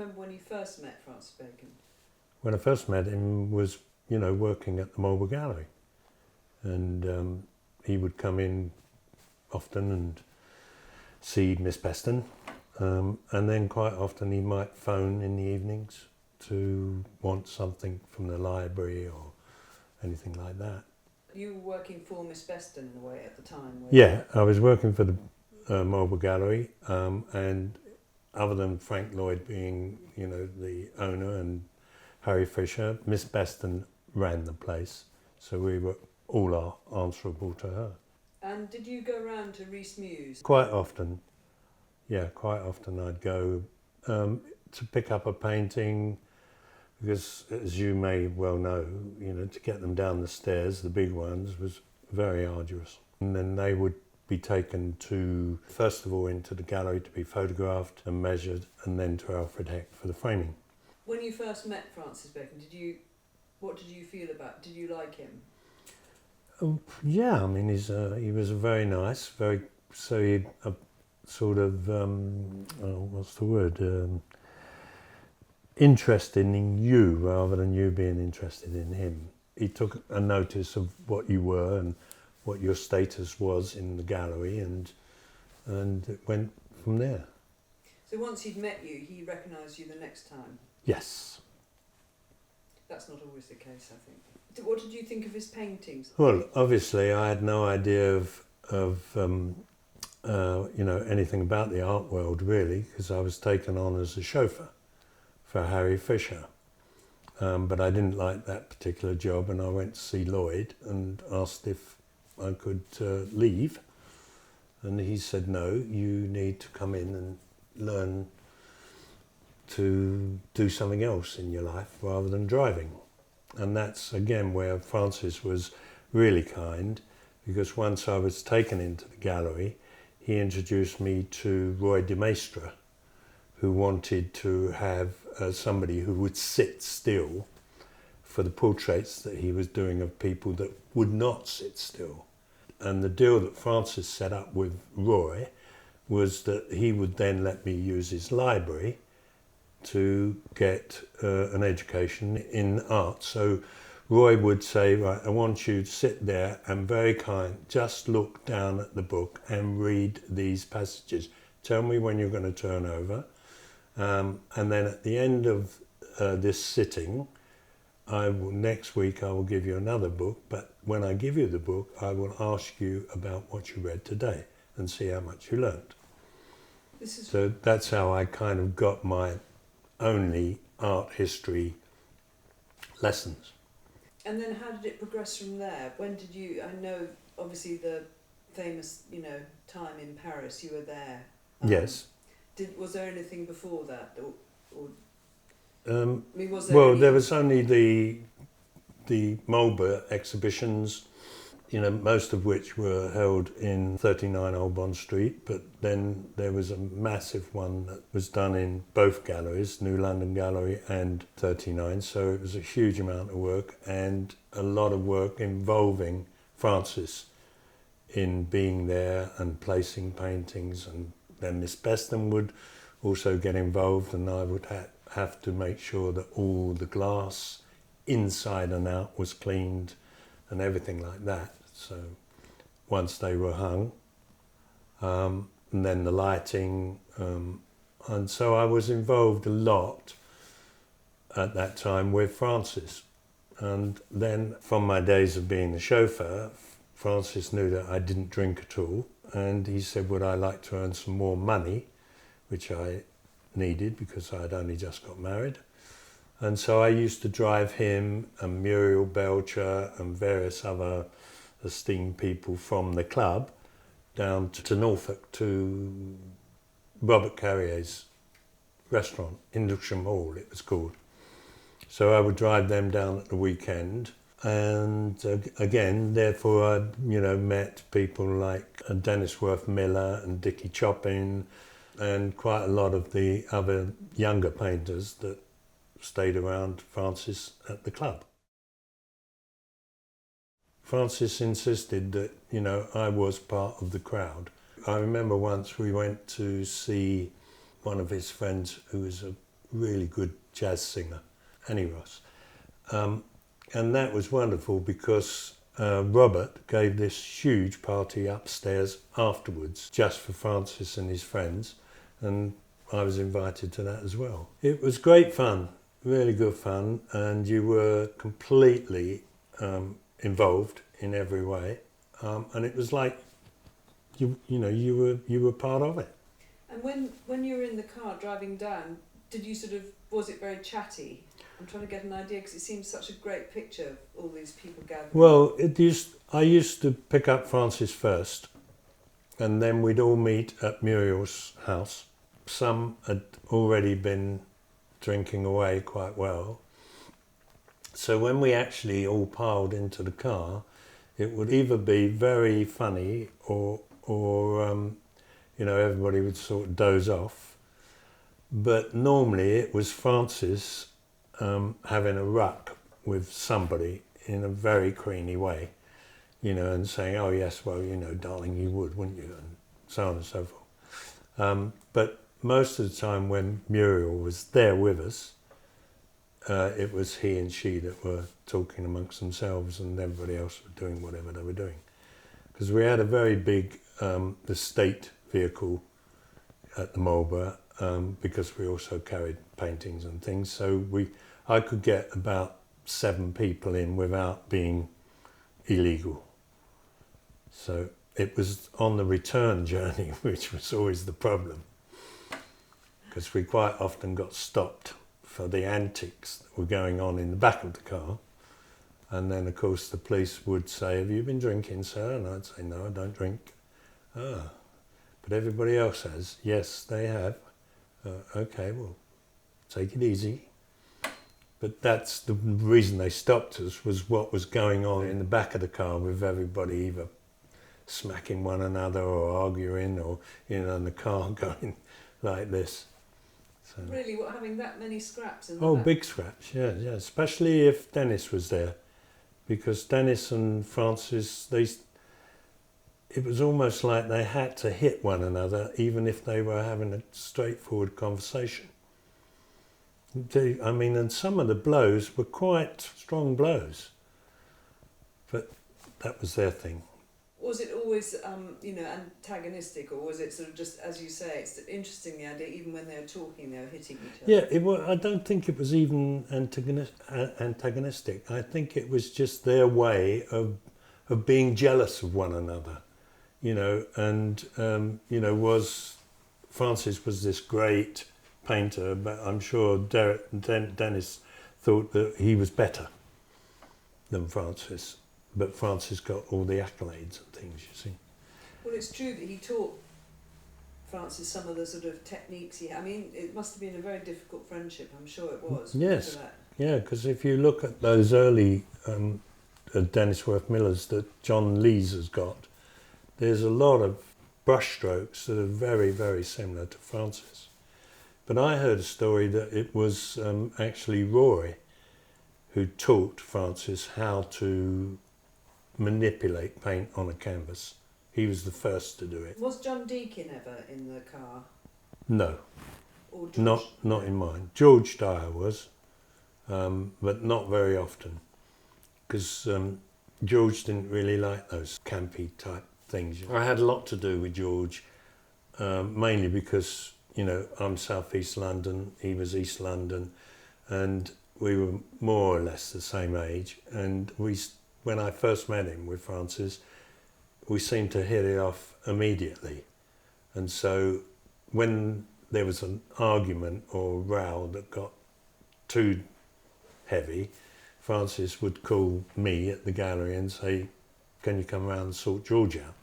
remember when you first met Francis Bacon? When I first met him was, working at the Marlborough Gallery. And he would come in often and see Miss Beston. And then quite often he might phone in the evenings to want something from the library or anything like that. You were working for Miss Beston in a way at the time? Yeah, I was working for the Marlborough Gallery, and other than Frank Lloyd being, the owner, and Harry Fisher, Miss Beston ran the place, so we were all answerable to her. And did you go around to Rees Muse? Quite often. Yeah, quite often I'd go to pick up a painting, because as you may well know, to get them down the stairs, the big ones, was very arduous. And then they would be taken to, first of all, into the gallery to be photographed and measured, and then to Alfred Heck for the framing. When you first met Francis Bacon, what did you feel about? Did you like him? Yeah, I mean, he was very nice, he sort of, what's the word? Interested in you rather than you being interested in him. He took a notice of what you were and what your status was in the gallery, and it went from there. So once he'd met you, he recognised you the next time? Yes. That's not always the case, I think. What did you think of his paintings? Well, obviously I had no idea of anything about the art world really, because I was taken on as a chauffeur for Harry Fisher. But I didn't like that particular job, and I went to see Lloyd and asked if I could leave. And he said, no, you need to come in and learn to do something else in your life rather than driving. And that's, again, where Francis was really kind, because once I was taken into the gallery, he introduced me to Roy de Maistre, who wanted to have somebody who would sit still for the portraits that he was doing of people that would not sit still. And the deal that Francis set up with Roy was that he would then let me use his library to get an education in art. So Roy would say, right, I want you to sit there and very kind, just look down at the book and read these passages. Tell me when you're going to turn over. And then at the end of this sitting, next week I will give you another book, but when I give you the book, I will ask you about what you read today and see how much you learnt. So that's how I kind of got my only art history lessons. And then how did it progress from there? When did you, I know obviously the famous, time in Paris, you were there. Yes. Was there anything before that? There was only the Marlborough exhibitions, most of which were held in 39 Old Bond Street, but then there was a massive one that was done in both galleries, New London Gallery and 39, so it was a huge amount of work, and a lot of work involving Francis in being there and placing paintings, and then Miss Beston would also get involved, and I would have to make sure that all the glass inside and out was cleaned and everything like that. So once they were hung, and then the lighting, and so I was involved a lot at that time with Francis. And then from my days of being the chauffeur, Francis knew that I didn't drink at all, and he said, would I like to earn some more money, which I needed because I had only just got married. And so I used to drive him and Muriel Belcher and various other esteemed people from the club down to Norfolk to Robert Carrier's restaurant, Indlesham Hall it was called. So I would drive them down at the weekend, and again, therefore I met people like Denis Wirth-Miller and Dickie Choppin and quite a lot of the other younger painters that stayed around Francis at the club. Francis insisted that, I was part of the crowd. I remember once we went to see one of his friends who was a really good jazz singer, Annie Ross. And that was wonderful because Robert gave this huge party upstairs afterwards, just for Francis and his friends, and I was invited to that as well. It was great fun, really good fun, and you were completely involved in every way, and it was like you were part of it. And when you were in the car driving down, was it very chatty? I'm trying to get an idea because it seems such a great picture of all these people gathered. Well, I used to pick up Francis first, and then we'd all meet at Muriel's house. Some had already been drinking away quite well. So when we actually all piled into the car, it would either be very funny or everybody would sort of doze off. But normally it was Francis having a ruck with somebody in a very Queenie way, and saying, oh yes, well, darling, you would, wouldn't you? And so on and so forth. But most of the time when Muriel was there with us, it was he and she that were talking amongst themselves and everybody else was doing whatever they were doing. Because we had a very big estate vehicle at the Marlborough, because we also carried paintings and things, so I could get about 7 people in without being illegal. So it was on the return journey, which was always the problem, because we quite often got stopped for the antics that were going on in the back of the car, and then of course the police would say, have you been drinking, sir? And I'd say, no, I don't drink. Ah, but everybody else has. Yes, they have. Okay, well, take it easy. But that's the reason they stopped us, was what was going on in the back of the car with everybody either smacking one another or arguing or, in the car going like this. So, really, having that many scraps in the oh, back? big scraps, yeah, especially if Denis was there. Because Denis and Francis, it was almost like they had to hit one another, even if they were having a straightforward conversation. And some of the blows were quite strong blows, but that was their thing. Was it always, antagonistic, or was it sort of just, as you say, it's interesting, the idea, even when they were talking, they were hitting each other? Yeah, I don't think it was even antagonistic. I think it was just their way of being jealous of one another, Francis was this great painter, but I'm sure Denis thought that he was better than Francis. But Francis got all the accolades and things, you see. Well, it's true that he taught Francis some of the sort of techniques it must have been a very difficult friendship, I'm sure it was. Yes, yeah, because if you look at those early Denis Wirth-Millers that John Lees has got, there's a lot of brushstrokes that are very, very similar to Francis. But I heard a story that it was actually Roy who taught Francis how to manipulate paint on a canvas. He was the first to do it. Was John Deakin ever in the car? No, or George? not in mine. George Dyer was, but not very often, because George didn't really like those campy type things. I had a lot to do with George, mainly because I'm South East London, he was East London, and we were more or less the same age, and when I first met him with Francis, we seemed to hit it off immediately. And so when there was an argument or row that got too heavy, Francis would call me at the gallery and say, can you come around and sort George out?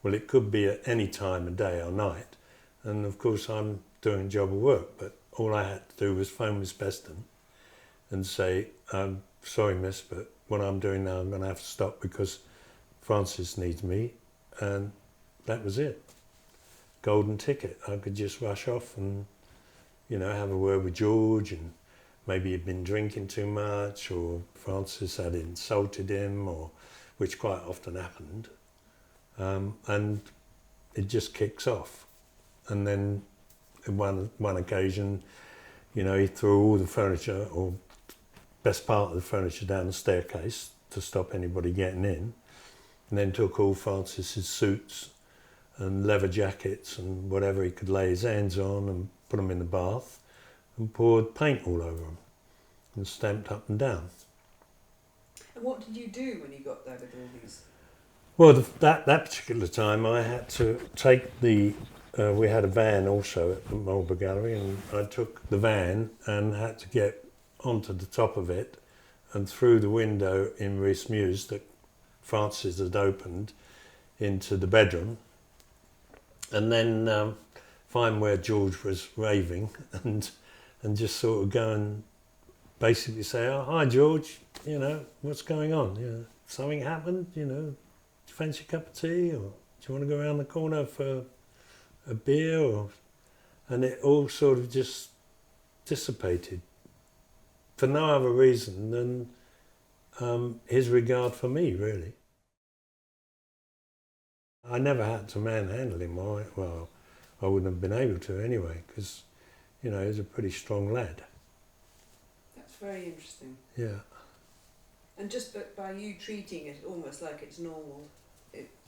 Well, it could be at any time of day or night. And of course I'm doing a job of work, but all I had to do was phone Miss Beston and say, I'm sorry, miss, but what I'm doing now, I'm going to have to stop because Francis needs me. And that was it. Golden ticket. I could just rush off and, have a word with George, and maybe he'd been drinking too much, or Francis had insulted him, which quite often happened. And it just kicks off. And then on one occasion, You know, he threw all the furniture, or best part of the furniture, down the staircase to stop anybody getting in, and then took all Francis's suits and leather jackets and whatever he could lay his hands on and put them in the bath and poured paint all over them and stamped up and down. And what did you do when you got there with all these? Well, that particular time I had to take the, we had a van also at the Marlborough Gallery, and I took the van and had to get onto the top of it and through the window in Rees Muse that Francis had opened into the bedroom, and then find where George was raving and just sort of go and basically say, "Oh, hi George, you know, what's going on? You know, something happened, you know, do you fancy a cup of tea, or do you want to go around the corner for a beer?" Or, and it all sort of just dissipated for no other reason than his regard for me, really. I never had to manhandle him, well, I wouldn't have been able to anyway, because, you know, he's a pretty strong lad. That's very interesting. Yeah. And just by you treating it almost like it's normal.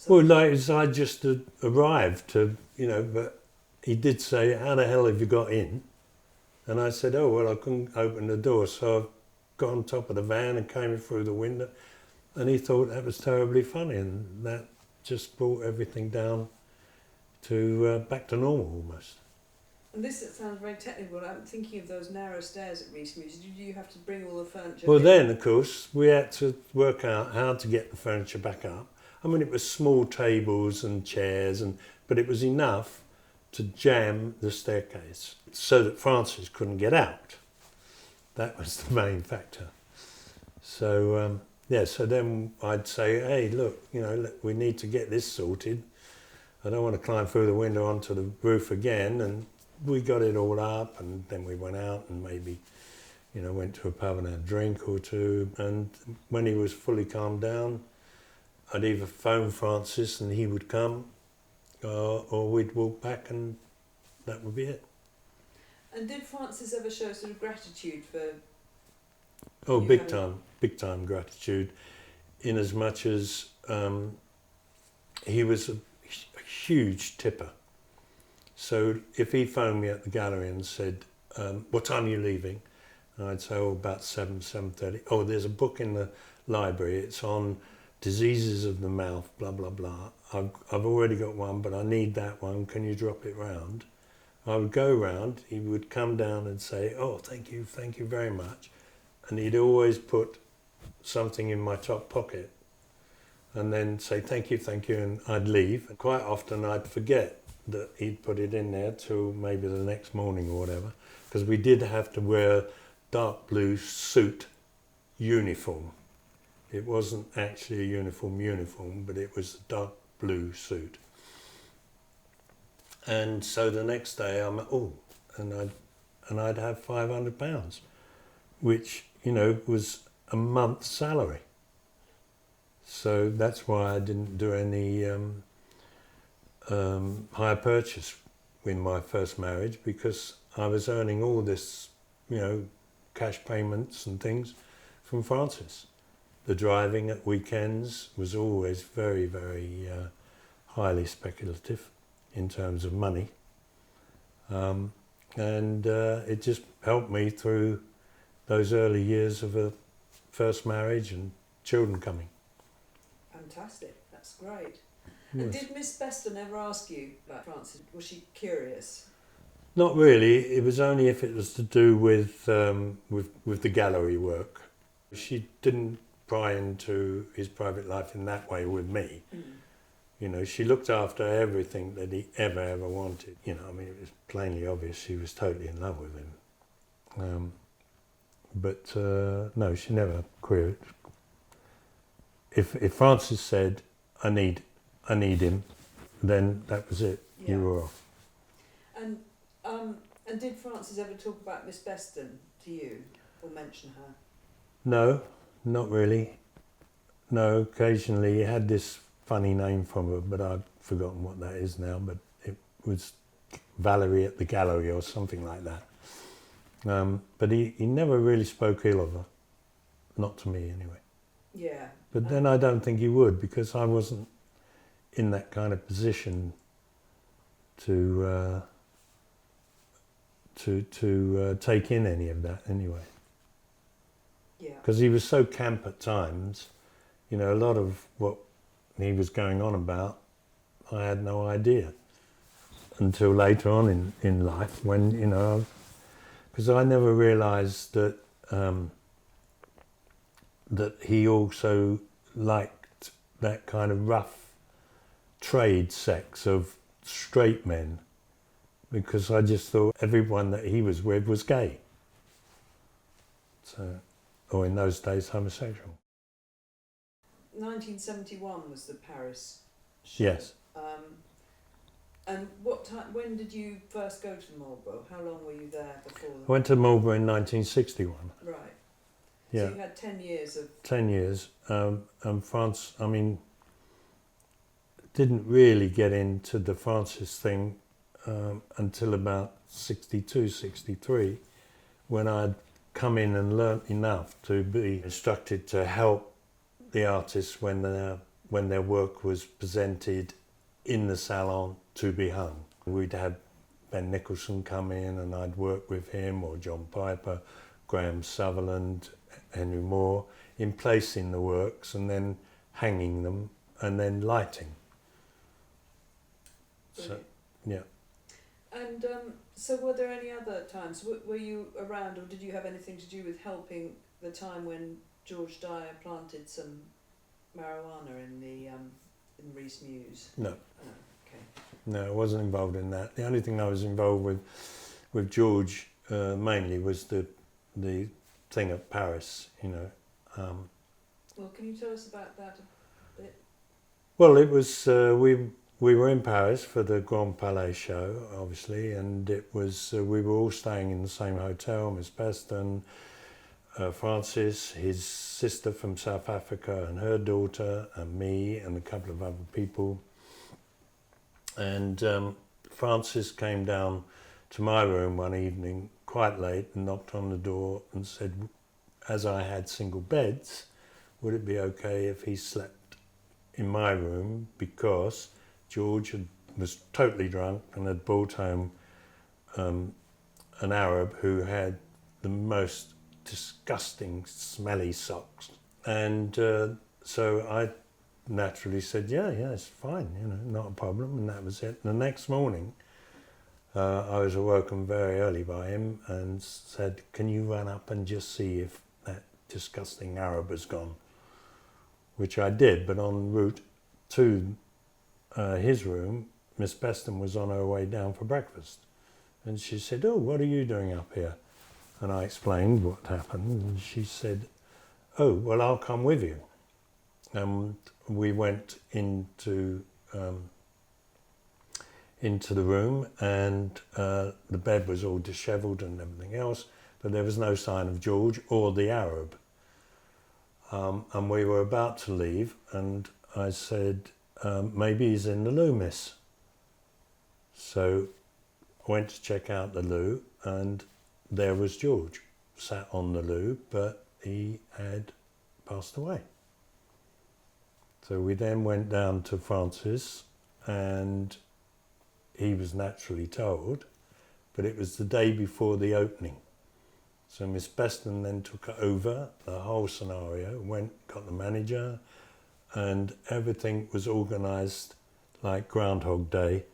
Well, like as I just arrived to, you know, but he did say, "How the hell have you got in?" And I said, "Oh, well, I couldn't open the door, so I got on top of the van and came in through the window." And he thought that was terribly funny, and that just brought everything down to back to normal almost. And this sounds very technical. I'm thinking of those narrow stairs at Rees Muse. Did you have to bring all the furniture Well, in? then, of course, we had to work out how to get the furniture back up. I mean, it was small tables and chairs, but it was enough to jam the staircase so that Francis couldn't get out. That was the main factor. So, so then I'd say, "Hey, look, you know, we need to get this sorted. I don't want to climb through the window onto the roof again." And we got it all up, and then we went out and maybe, you know, went to a pub and had a drink or two. And when he was fully calmed down, I'd either phone Francis and he would come, or we'd walk back and that would be it. And did Francis ever show sort of gratitude for... Oh, big time gratitude, in as much as he was a huge tipper. So if he phoned me at the gallery and said, "What time are you leaving?" And I'd say, "Oh, about 7:30. Oh, there's a book in the library. It's on diseases of the mouth, blah, blah, blah. I've already got one, but I need that one. Can you drop it round?" I would go round. He would come down and say, "Oh, thank you very much." And he'd always put something in my top pocket and then say, thank you, and I'd leave. And quite often I'd forget that he'd put it in there till maybe the next morning or whatever, because we did have to wear dark blue suit uniform. It wasn't actually a uniform, but it was a dark blue suit. And so the next day I'd have £500, which, you know, was a month's salary. So that's why I didn't do any hire purchase in my first marriage, because I was earning all this, you know, cash payments and things from Francis. The driving at weekends was always very, very highly speculative in terms of money. And it just helped me through those early years of a first marriage and children coming. Fantastic, that's great. Yes. And did Miss Beston ever ask you about Francis? Was she curious? Not really. It was only if it was to do with the gallery work. She didn't pry into his private life in that way with me. Mm. You know, she looked after everything that he ever wanted. You know, I mean, it was plainly obvious she was totally in love with him. But no, she never queried. If Francis said, I need him, then that was it. Yeah. You were off. And did Francis ever talk about Miss Beston to you, or mention her? No, not really. No, occasionally he had this funny name from her, but I've forgotten what that is now, but it was Valerie at the gallery or something like that. But he never really spoke ill of her. Not to me, anyway. Yeah. But then I don't think he would, because I wasn't in that kind of position to take in any of that anyway. Yeah. Because he was so camp at times, you know, a lot of what he was going on about, I had no idea until later on in life when, you know, because I never realised that that he also liked that kind of rough trade sex of straight men, because I just thought everyone that he was with was gay. So, or in those days, homosexual. 1971 was the Paris show. Yes. And what time? When did you first go to Marlborough? How long were you there before? I went to Marlborough in 1961. Right. Yeah. So you had 10 years of... 10 years. And France, I mean, didn't really get into the Francis thing until about 62, 63, when I'd come in and learnt enough to be instructed to help the artists when their work was presented in the salon to be hung. We'd have Ben Nicholson come in and I'd work with him, or John Piper, Graham Sutherland, Henry Moore, in placing the works and then hanging them and then lighting. Brilliant. So, yeah. And so were there any other times? Were you around, or did you have anything to do with helping the time when George Dyer planted some marijuana in the Rees Muse? No. Oh, okay. No, I wasn't involved in that. The only thing I was involved with George mainly was the thing at Paris, you know. Well, can you tell us about that a bit? Well, it was we were in Paris for the Grand Palais show, obviously, and it was we were all staying in the same hotel. Miss Beston, Francis, his sister from South Africa, and her daughter, and me, and a couple of other people. And Francis came down to my room one evening quite late and knocked on the door and said, as I had single beds, would it be okay if he slept in my room, because George was totally drunk and had brought home an Arab who had the most disgusting smelly socks. And so I naturally said, yeah, it's fine, you know, not a problem, and that was it. And the next morning, I was awoken very early by him and said, can you run up and just see if that disgusting Arab has gone? Which I did, but en route to his room, Miss Beston was on her way down for breakfast. And she said, oh, what are you doing up here? And I explained what happened, and she said, oh, well, I'll come with you. And we went into the room, and the bed was all dishevelled and everything else, but there was no sign of George or the Arab. And we were about to leave, and I said, maybe he's in the loo, miss. So I went to check out the loo, and there was George, sat on the loo, but he had passed away. So we then went down to Francis, and he was naturally told, but it was the day before the opening. So Miss Beston then took over the whole scenario, got the manager, and everything was organised like Groundhog Day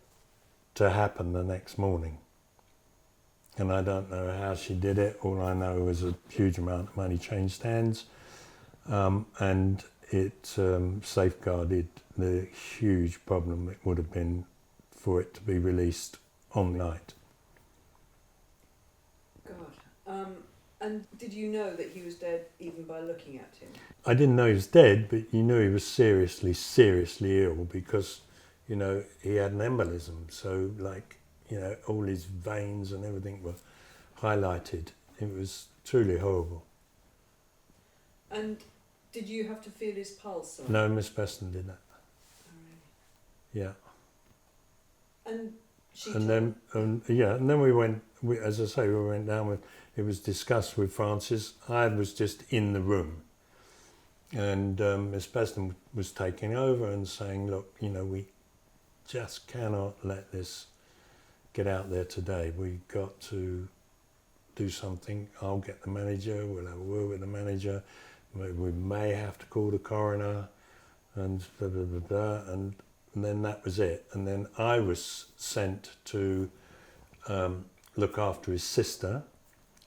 to happen the next morning. And I don't know how she did it. All I know was a huge amount of money changed hands, and it safeguarded the huge problem it would have been for it to be released on the night. God. And did you know that he was dead even by looking at him? I didn't know he was dead, but you knew he was seriously, seriously ill, because, you know, he had an embolism. So, like, you know, all his veins and everything were highlighted. It was truly horrible. And did you have to feel his pulse? Or? No, Miss Beston did that. Oh, really? Yeah. And she and then we went, as I say, we went down with it was discussed with Francis. I was just in the room. And Miss Beston was taking over and saying, look, we just cannot let this get out there today. We've got to do something. I'll get the manager, we'll have a word with the manager, we may have to call the coroner, and blah, blah, blah, blah. And then that was it. And then I was sent to look after his sister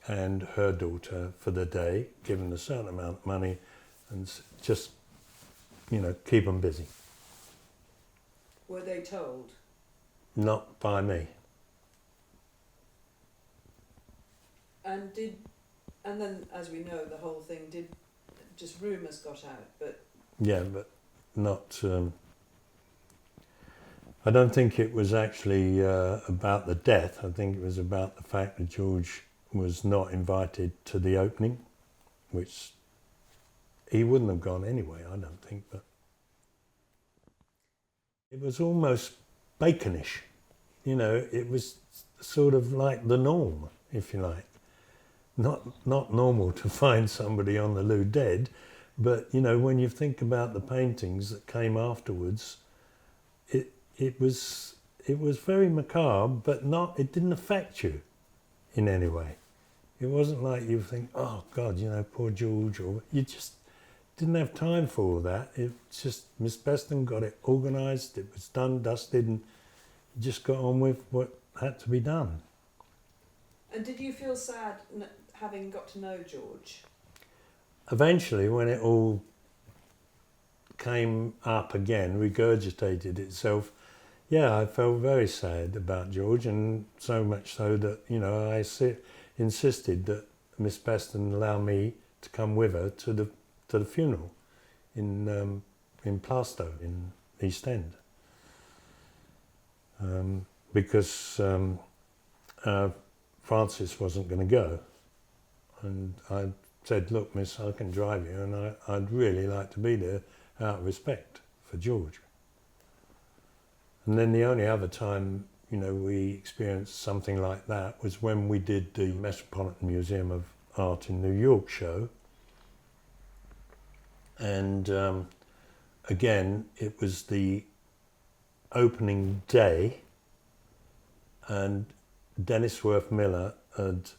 and her daughter for the day, given a certain amount of money, and just, keep them busy. Were they told? Not by me. And then, as we know, the whole thing just rumours got out, but... Yeah, but not... I don't think it was actually about the death. I think it was about the fact that George was not invited to the opening, which he wouldn't have gone anyway, I don't think, but... It was almost Baconish. It was sort of like the norm, if you like. Not normal to find somebody on the loo dead, but when you think about the paintings that came afterwards, it was very macabre, but it didn't affect you in any way. It wasn't like you think, oh God, poor George, or you just didn't have time for all that. It's just Miss Beston got it organised, it was done, dusted, and just got on with what had to be done. And did you feel sad having got to know George? Eventually, when it all came up again, regurgitated itself, yeah, I felt very sad about George, and so much so that, I insisted that Miss Beston allow me to come with her to the funeral in Plaistow, in East End. Because Francis wasn't going to go. And I said, look, miss, I can drive you, and I'd really like to be there out of respect for George. And then the only other time, we experienced something like that was when we did the Metropolitan Museum of Art in New York show. And again, it was the opening day, and Denis Wirth-Miller had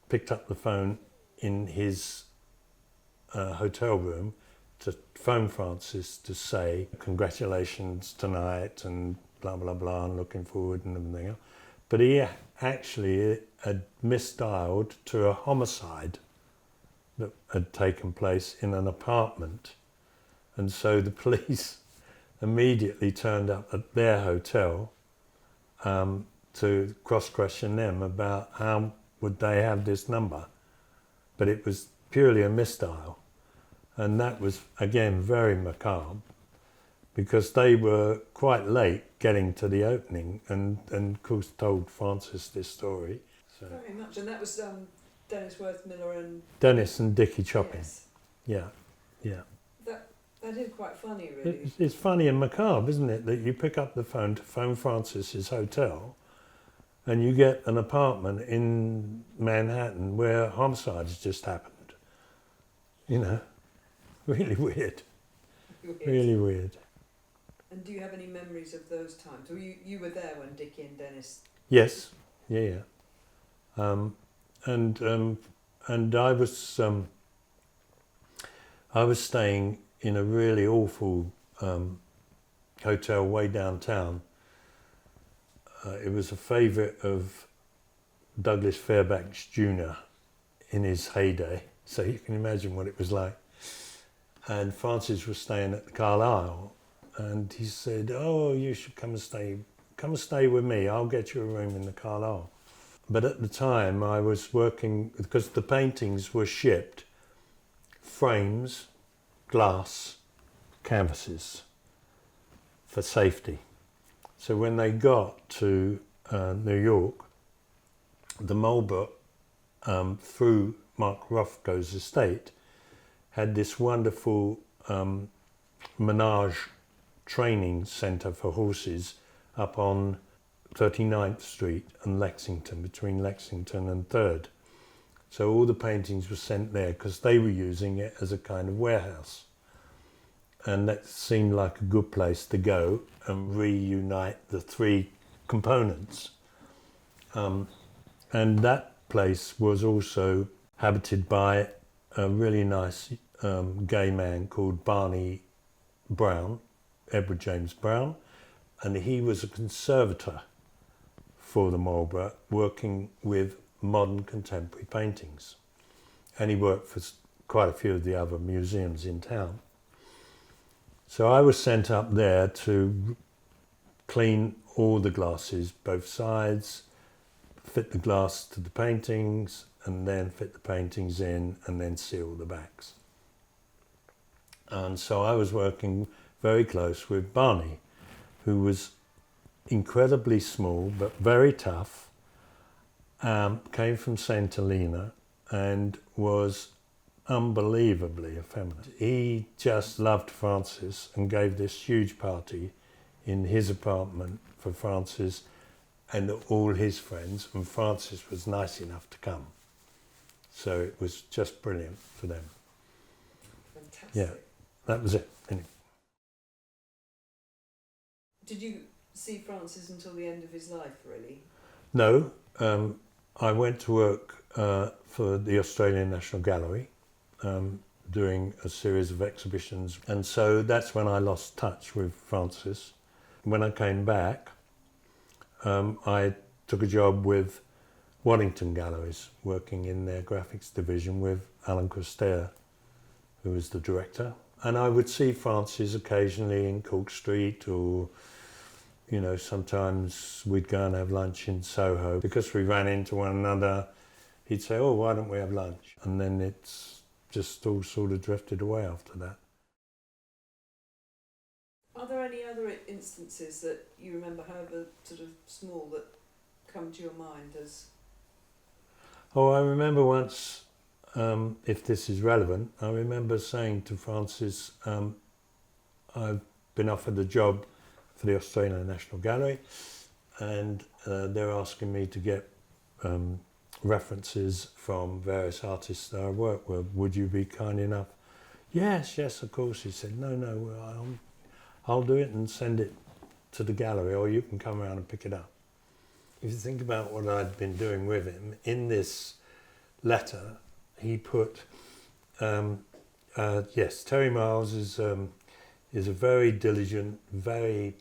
picked up the phone in his hotel room to phone Francis to say congratulations tonight and blah blah blah and looking forward and everything else. But he actually had misdialed to a homicide that had taken place in an apartment, and so the police immediately turned up at their hotel to cross-question them about how would they have this number. But it was purely a misdial, and that was again very macabre, because they were quite late getting to the opening, and of course told Francis this story. So. Very much, and that was Denis Wirth-Miller and... Denis and Dickie Chopping. Yes. Yeah. That is quite funny, really. It's funny and macabre, isn't it, that you pick up the phone to phone Francis's hotel, and you get an apartment in Manhattan where homicides just happened. Really weird. Really weird. And do you have any memories of those times? Or you were there when Dickie and Denis... Yes, yeah. And I was staying in a really awful hotel way downtown. It was a favourite of Douglas Fairbanks Jr. in his heyday, so you can imagine what it was like. And Francis was staying at the Carlisle, and he said, "Oh, you should come and stay with me. I'll get you a room in the Carlisle." But at the time, I was working because the paintings were shipped, frames, glass, canvases for safety. So when they got to New York, the Marlborough, through Mark Rothko's estate, had this wonderful menage training centre for horses up on 39th Street and Lexington, between Lexington and 3rd. So all the paintings were sent there because they were using it as a kind of warehouse. And that seemed like a good place to go and reunite the three components. And that place was also habited by a really nice gay man called Barney Brown, Edward James Brown, and he was a conservator for the Marlborough, working with modern contemporary paintings. And he worked for quite a few of the other museums in town. So I was sent up there to clean all the glasses, both sides, fit the glass to the paintings, and then fit the paintings in, and then seal the backs. And so I was working very close with Barney, who was incredibly small but very tough, came from St. Helena and was unbelievably effeminate. He just loved Frances and gave this huge party in his apartment for Frances and all his friends, and Frances was nice enough to come. So it was just brilliant for them. Fantastic. Yeah, that was it. Anyway. Did you see Francis until the end of his life, really? No, I went to work for the Australian National Gallery, doing a series of exhibitions, and so that's when I lost touch with Francis. When I came back, I took a job with Waddington Galleries, working in their graphics division with Alan Christere, who was the director. And I would see Francis occasionally in Cork Street, or, you know, sometimes we'd go and have lunch in Soho. Because we ran into one another, he'd say, "Oh, why don't we have lunch?" And then it's just all sort of drifted away after that. Are there any other instances that you remember, however sort of small, that come to your mind as... Oh, I remember once, if this is relevant, I remember saying to Francis, I've been offered a job for the Australian National Gallery, and they're asking me to get references from various artists that I work with. Would you be kind enough? Yes, of course. He said, no, I'll do it and send it to the gallery, or you can come around and pick it up. If you think about what I'd been doing with him, in this letter, he put, yes, Terry Miles is a very diligent, very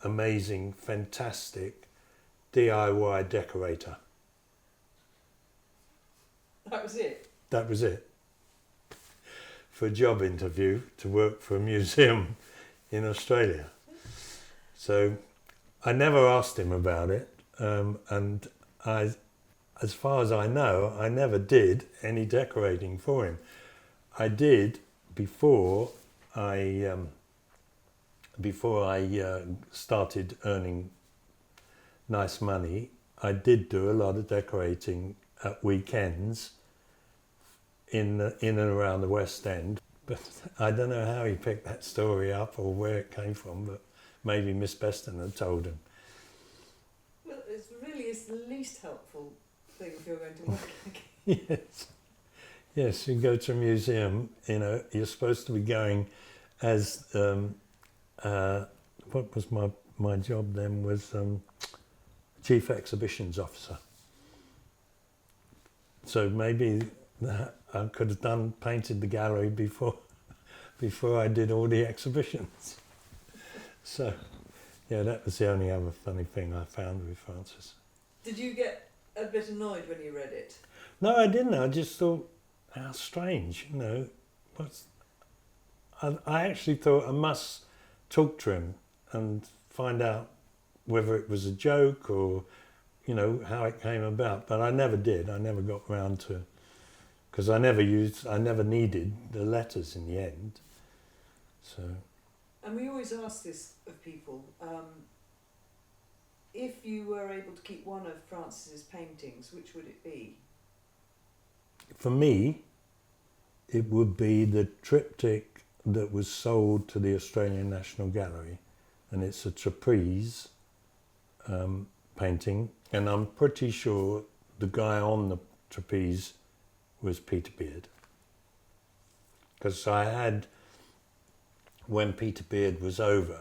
amazing, fantastic DIY decorator. That was it? That was it. For a job interview to work for a museum in Australia. So I never asked him about it, and as far as I know, I never did any decorating for him. I did before I started earning nice money. I did do a lot of decorating at weekends in and around the West End. But I don't know how he picked that story up or where it came from, but maybe Miss Beston had told him. Well, it really is the least helpful thing if you're going to work. Yes, you go to a museum, you know, you're supposed to be going as, what was my job then, was Chief Exhibitions Officer. So maybe I could have painted the gallery before I did all the exhibitions. So, yeah, that was the only other funny thing I found with Francis. Did you get a bit annoyed when you read it? No, I didn't. I just thought, how strange, you know. I actually thought I must talk to him and find out whether it was a joke or, you know, how it came about. But I never did. I never got round to, because I never needed the letters in the end. So. And we always ask this of people, if you were able to keep one of Francis's paintings, which would it be? For me, it would be the triptych that was sold to the Australian National Gallery, and it's a trapeze painting, and I'm pretty sure the guy on the trapeze was Peter Beard. Because when Peter Beard was over,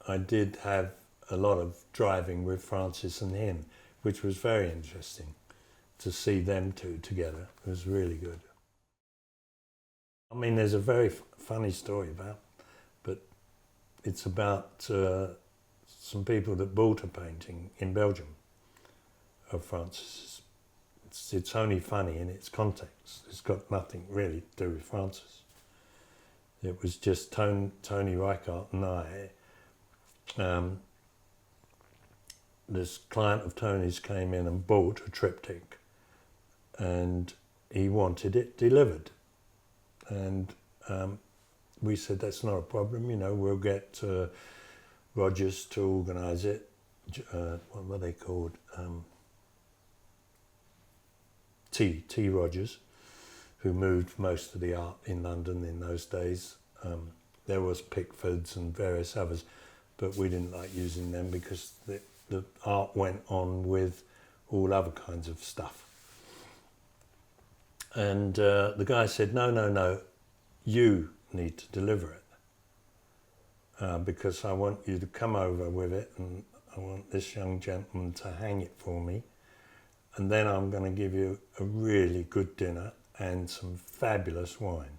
I did have a lot of driving with Francis and him, which was very interesting to see them two together. It was really good. I mean, there's a very funny story but it's about some people that bought a painting in Belgium of Francis's. It's only funny in its context. It's got nothing really to do with Francis. It was just Tony Reichardt and I. This client of Tony's came in and bought a triptych, and he wanted it delivered. And we said, that's not a problem, we'll get Rogers to organise it. What were they called? T. Rogers, who moved most of the art in London in those days. There was Pickford's and various others, but we didn't like using them because the art went on with all other kinds of stuff. And the guy said, no, you need to deliver it because I want you to come over with it and I want this young gentleman to hang it for me, and then I'm going to give you a really good dinner and some fabulous wine.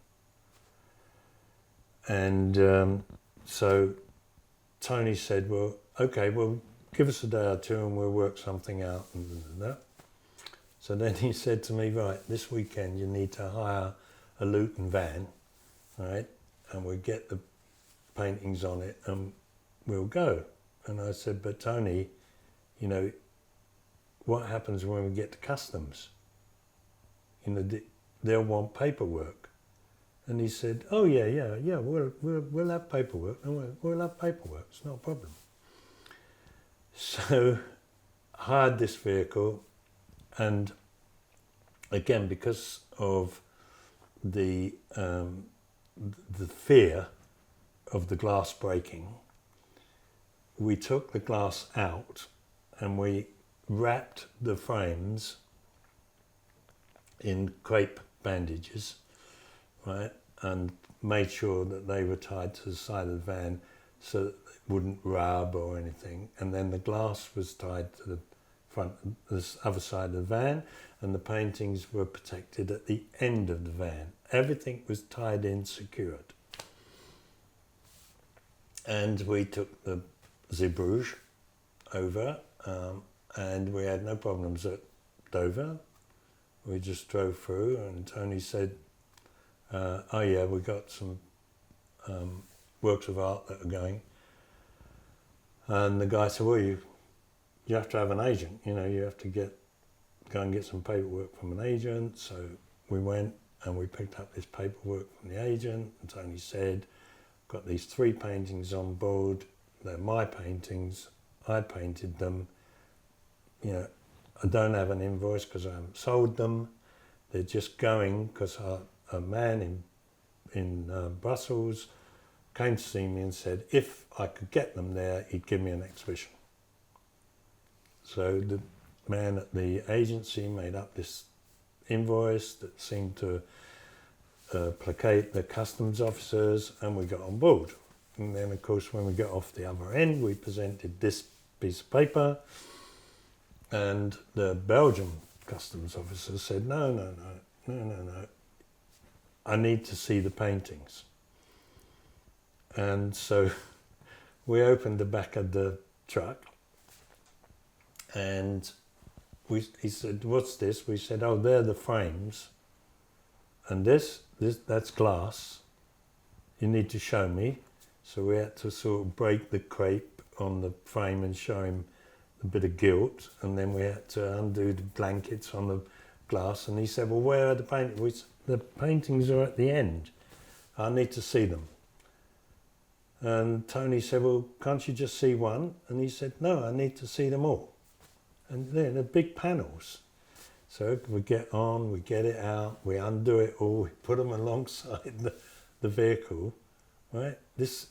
And so Tony said, well, okay, well, give us a day or two and we'll work something out. So then he said to me, right, this weekend you need to hire a Luton van, right, and we'll get the paintings on it and we'll go. And I said, but Tony, what happens when we get to customs? They'll want paperwork. And he said, oh yeah, we'll have paperwork. And we'll have paperwork, it's not a problem. So I hired this vehicle, and again, because of the fear of the glass breaking, we took the glass out and we wrapped the frames in crepe bandages, right, and made sure that they were tied to the side of the van so that it wouldn't rub or anything. And then the glass was tied to the front, the other side of the van, and the paintings were protected at the end of the van. Everything was tied in, secured. And we took the Zeebrugge over, and we had no problems at Dover. We just drove through, and Tony said, oh yeah, we got some works of art that are going. And the guy said, well, you have to have an agent, you have to go and get some paperwork from an agent. So we went and we picked up this paperwork from the agent, and Tony said, got these 3 paintings on board, they're my paintings, I painted them, I don't have an invoice because I haven't sold them, they're just going because a man in Brussels came to see me and said if I could get them there, he'd give me an exhibition. So the man at the agency made up this invoice that seemed to placate the customs officers, and we got on board. And then, of course, when we got off the other end, we presented this piece of paper, and the Belgian customs officer said, no, I need to see the paintings. And so we opened the back of the truck, and he said, what's this? We said, oh, they're the frames, and that's glass. You need to show me. So we had to sort of break the crepe on the frame and show him a bit of gilt, and then we had to undo the blankets on the glass. And he said, well, where are the paintings? The paintings are at the end. I need to see them. And Tony said, well, can't you just see one? And he said, no, I need to see them all. And they're big panels. So we get on, we get it out, we undo it all, we put them alongside the vehicle, right?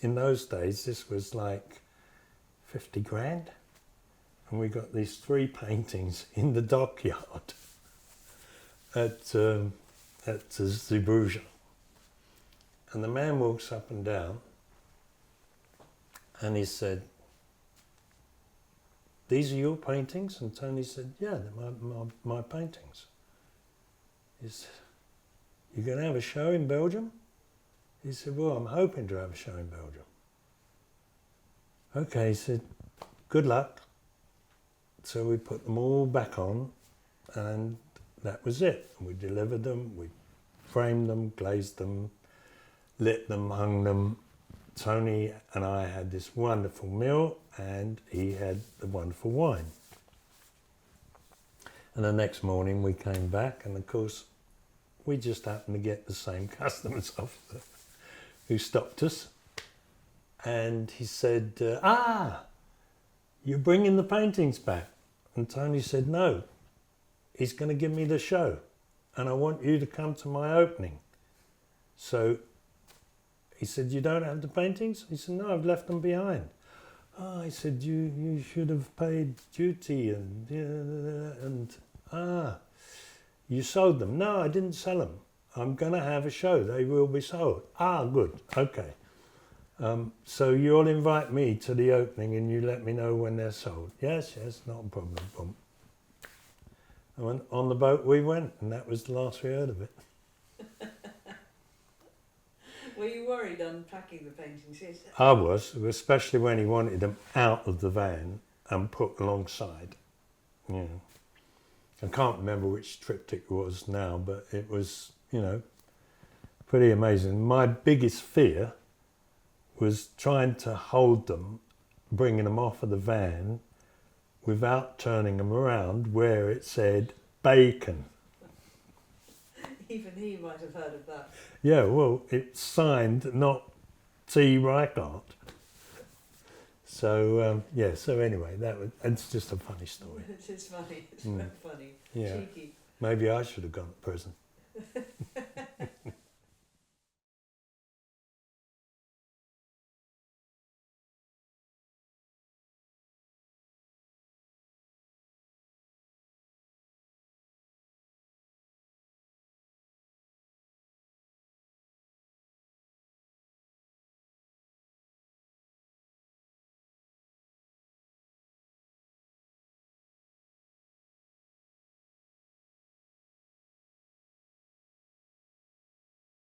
In those days, this was like 50 grand. And we got these 3 paintings in the dockyard at at the Zeebrugge. And the man walks up and down and he said, "These are your paintings?" And Tony said, "Yeah, they're my paintings." He said, "You're going to have a show in Belgium?" He said, "Well, I'm hoping to have a show in Belgium." Okay, he said, "Good luck." So we put them all back on, and that was it. We delivered them, we framed them, glazed them, lit them, hung them. Tony and I had this wonderful meal, and he had the wonderful wine. And the next morning we came back, and of course we just happened to get the same customs officer who stopped us. And he said, "You're bringing the paintings back?" And Tony said, "No, he's going to give me the show, and I want you to come to my opening." So he said, "You don't have the paintings?" He said, "No, I've left them behind." He said, you should have paid duty and you sold them." "No, I didn't sell them. I'm going to have a show. They will be sold." Good, okay. So you'll invite me to the opening and you let me know when they're sold." Yes, not a problem. Boom. And on the boat we went, and that was the last we heard of it. Were you worried unpacking the paintings? Yes. I was, especially when he wanted them out of the van and put alongside. Yeah. I can't remember which triptych it was now, but it was, pretty amazing. My biggest fear was trying to hold them, bringing them off of the van without turning them around where it said bacon. Even he might have heard of that. Yeah, well, it's signed, not T. Reichardt. So, so anyway, it's just a funny story. It is funny, it's very funny. Yeah. Cheeky. Maybe I should have gone to prison.